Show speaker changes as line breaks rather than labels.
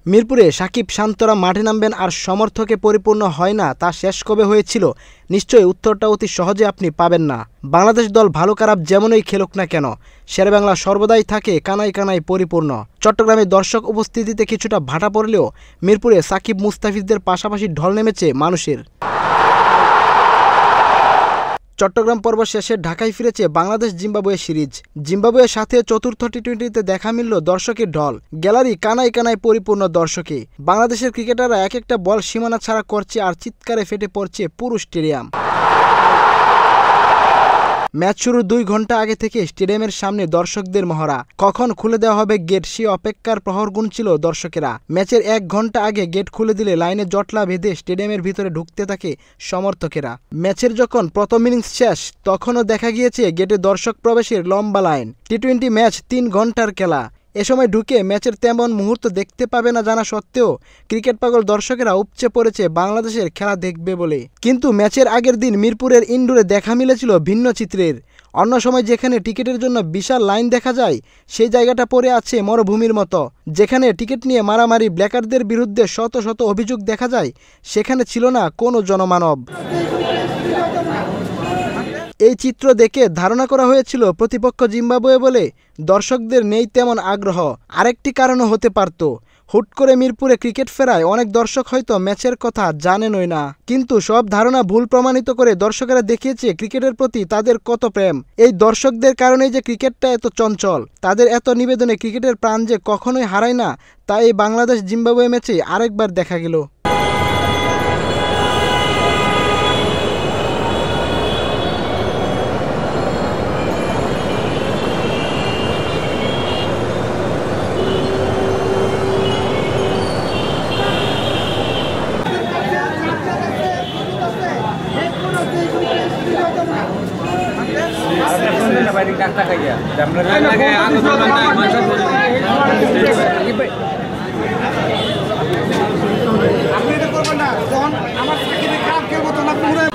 মিরপুরে সাকিব শান্তরা মাঠে নামবেন আর সমর্থকে পরিপূর্ণ হয় না, তা শেষ কবে হয়েছিল? নিশ্চয়ই উত্তরটা অতি সহজে আপনি পাবেন না। বাংলাদেশ দল ভালো খারাপ যেমনই খেলুক না কেন, শেরেবাংলা সর্বদাই থাকে কানায় কানায় পরিপূর্ণ। চট্টগ্রামে দর্শক উপস্থিতিতে কিছুটা ভাটা পড়লেও মিরপুরে সাকিব মুস্তাফিজদের পাশাপাশি ঢল নেমেছে মানুষের। চট্টগ্রাম পর্ব শেষে ঢাকায় ফিরেছে বাংলাদেশ জিম্বাবুয়ে সিরিজ। জিম্বাবুয়ের সাথে চতুর্থ টি-20তে দেখা মিলল দর্শকের ঢল। গ্যালারি কানায় কানায় পরিপূর্ণ দর্শকে। বাংলাদেশের ক্রিকেটাররা এক একটা বল সীমানা ছাড়া করছে আর চিৎকারে ফেটে পড়ছে পুরো স্টেডিয়াম। ম্যাচ শুরুর 2 ঘন্টা আগে থেকে স্টেডিয়ামের সামনে দর্শকদের মহড়া। কখন খুলে দেওয়া হবে গেট, সে অপেক্ষার প্রহর গুনছিল দর্শকেরা। ম্যাচের 1 ঘন্টা আগে গেট খুলে দিলে লাইনে জটলা বেঁধে স্টেডিয়ামের ভিতরে ঢুকতে থাকে সমর্থকেরা। ম্যাচের যখন প্রথম ইনিংস শেষ, তখনও দেখা গিয়েছে গেটে দর্শক প্রবেশের লম্বা লাইন। টি-20 ম্যাচ 3 ঘন্টার খেলা। এ সময় ঢুকে ম্যাচের তেমন মুহূর্ত দেখতে পাবে না জানা সত্ত্বেও ক্রিকেট পাগল দর্শকেরা উপচে পড়েছে বাংলাদেশের খেলা দেখবে বলে। কিন্তু ম্যাচের আগের দিন মিরপুরের ইনডোরে দেখা মিলেছিল ভিন্ন চিত্রের। অন্য সময় যেখানে টিকিটের জন্য বিশাল লাইন দেখা যায়, সেই জায়গাটা পড়ে আছে মরুভূমির মতো। যেখানে টিকিট নিয়ে মারামারি, ব্ল্যাকারদের বিরুদ্ধে শত শত অভিযোগ দেখা যায়, সেখানে ছিল না কোনো জনমানব। এই চিত্র দেখে ধারণা করা হয়েছিল প্রতিপক্ষ জিম্বাবুয়ে বলে দর্শকদের নেই তেমন আগ্রহ। আরেকটি কারণও হতে পারত, হুট করে মিরপুরে ক্রিকেট ফেরায় অনেক দর্শক হয়তো ম্যাচের কথা জানেনই না। কিন্তু সব ধারণা ভুল প্রমাণিত করে দর্শকেরা দেখিয়েছে ক্রিকেটের প্রতি তাদের কত প্রেম। এই দর্শকদের কারণেই যে ক্রিকেটটা এত চঞ্চল। তাদের এত নিবেদনে ক্রিকেটের প্রাণ যে কখনোই হারায় না, তা এই বাংলাদেশ জিম্বাবুয়ে ম্যাচে আরেকবার দেখা গেল।
আপনি এটা করবেন না, যখন আমার চাকরি খারাপ খেলবো তখন আপনি